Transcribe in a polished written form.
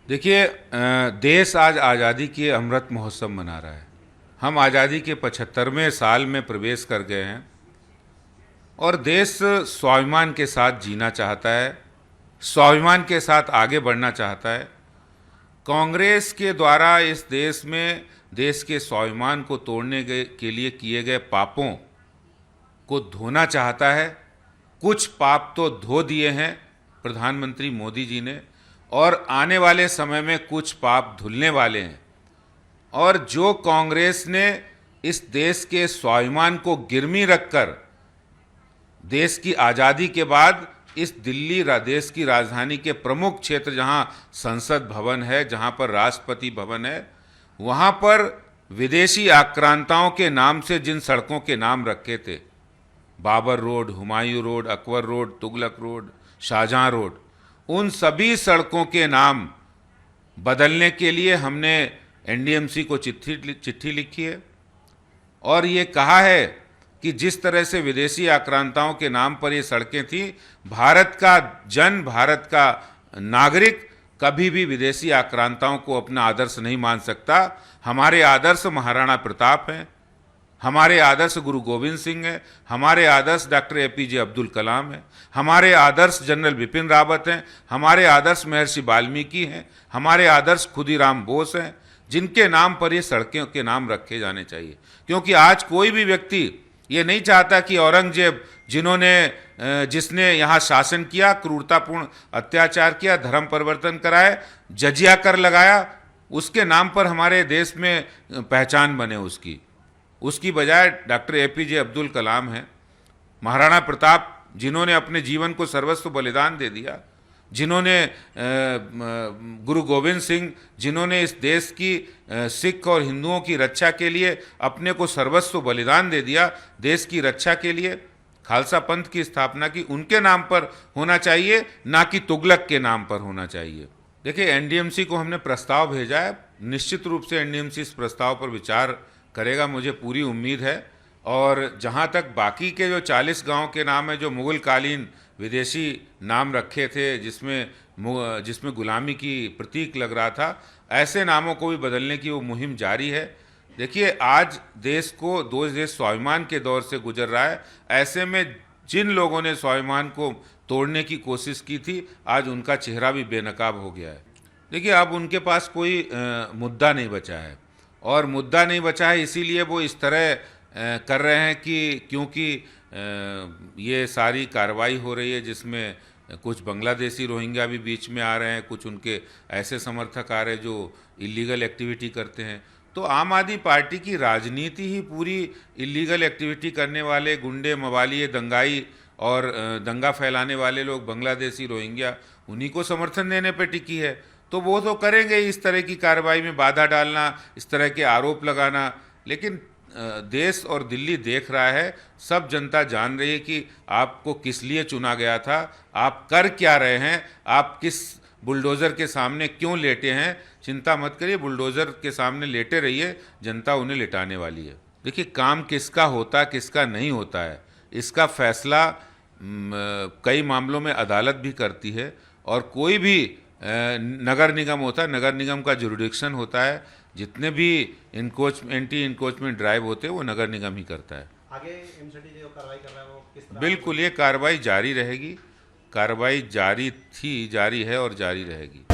देखिए, देश आज आज़ादी के अमृत महोत्सव मना रहा है। हम आज़ादी के 75वें साल में प्रवेश कर गए हैं और देश स्वाभिमान के साथ जीना चाहता है, स्वाभिमान के साथ आगे बढ़ना चाहता है। कांग्रेस के द्वारा इस देश में देश के स्वाभिमान को तोड़ने के लिए किए गए पापों को धोना चाहता है। कुछ पाप तो धो दिए हैं प्रधानमंत्री मोदी जी ने, और आने वाले समय में कुछ पाप धुलने वाले हैं। और जो कांग्रेस ने इस देश के स्वाभिमान को गिरवी रखकर देश की आज़ादी के बाद इस दिल्ली देश की राजधानी के प्रमुख क्षेत्र जहां संसद भवन है, जहां पर राष्ट्रपति भवन है, वहां पर विदेशी आक्रांताओं के नाम से जिन सड़कों के नाम रखे थे, Babar road, Humayun road, Akbar road, Tughlaq road, Shahjahan road, उन सभी सड़कों के नाम बदलने के लिए हमने एनडीएमसी को चिट्ठी लिखी है और ये कहा है कि जिस तरह से विदेशी आक्रांताओं के नाम पर ये सड़कें थी, भारत का नागरिक कभी भी विदेशी आक्रांताओं को अपना आदर्श नहीं मान सकता। हमारे आदर्श महाराणा प्रताप हैं, हमारे आदर्श गुरु गोविंद सिंह हैं, हमारे आदर्श डॉक्टर एपीजे अब्दुल कलाम हैं, हमारे आदर्श जनरल बिपिन रावत हैं, हमारे आदर्श महर्षि वाल्मीकि हैं, हमारे आदर्श खुदीराम बोस हैं, जिनके नाम पर ये सड़कों के नाम रखे जाने चाहिए। क्योंकि आज कोई भी व्यक्ति ये नहीं चाहता कि औरंगजेब जिसने यहाँ शासन किया, क्रूरतापूर्ण अत्याचार किया, धर्म परिवर्तन कराए, जजिया कर लगाया, उसके नाम पर हमारे देश में पहचान बने उसकी बजाय डॉक्टर एपीजे अब्दुल कलाम हैं, महाराणा प्रताप जिन्होंने अपने जीवन को सर्वस्व बलिदान दे दिया, जिन्होंने गुरु गोविंद सिंह जिन्होंने इस देश की सिख और हिंदुओं की रक्षा के लिए अपने को सर्वस्व बलिदान दे दिया, देश की रक्षा के लिए खालसा पंथ की स्थापना की, उनके नाम पर होना चाहिए, ना कि तुगलक के नाम पर होना चाहिए। देखिए, एनडीएमसी को हमने प्रस्ताव भेजा है, निश्चित रूप से एनडीएमसी इस प्रस्ताव पर विचार करेगा, मुझे पूरी उम्मीद है। और जहाँ तक बाकी के जो 40 गांव के नाम है जो मुगल कालीन विदेशी नाम रखे थे, जिसमें गुलामी की प्रतीक लग रहा था, ऐसे नामों को भी बदलने की वो मुहिम जारी है। देखिए, आज देश स्वाभिमान के दौर से गुजर रहा है। ऐसे में जिन लोगों ने स्वाभिमान को तोड़ने की कोशिश की थी, आज उनका चेहरा भी बेनकाब हो गया है। देखिए, अब उनके पास कोई मुद्दा नहीं बचा है, और मुद्दा नहीं बचा है इसीलिए वो इस तरह कर रहे हैं कि क्योंकि ये सारी कार्रवाई हो रही है जिसमें कुछ बांग्लादेशी रोहिंग्या भी बीच में आ रहे हैं, कुछ उनके ऐसे समर्थक आ रहे हैं जो इलीगल एक्टिविटी करते हैं। तो आम आदमी पार्टी की राजनीति ही पूरी इलीगल एक्टिविटी करने वाले गुंडे, मवालिये, दंगाई और दंगा फैलाने वाले लोग, बांग्लादेशी रोहिंग्या, उन्हीं को समर्थन देने पर टिकी है। तो वो तो करेंगे इस तरह की कार्रवाई में बाधा डालना, इस तरह के आरोप लगाना। लेकिन देश और दिल्ली देख रहा है, सब जनता जान रही है कि आपको किस लिए चुना गया था, आप कर क्या रहे हैं, आप किस बुलडोज़र के सामने क्यों लेटे हैं। चिंता मत करिए, बुलडोज़र के सामने लेटे रहिए, जनता उन्हें लिटाने वाली है। देखिए, काम किसका होता किसका नहीं होता है, इसका फैसला कई मामलों में अदालत भी करती है। और कोई भी नगर निगम होता है, नगर निगम का जुरिडिक्शन होता है, जितने भी एंटी इंक्रोचमेंट ड्राइव होते हैं वो नगर निगम ही करता है। आगे एमसीडी जो कार्रवाई कर रहा है वो किस तरह? बिल्कुल, ये कार्रवाई जारी रहेगी, कार्रवाई जारी थी, जारी है और जारी रहेगी।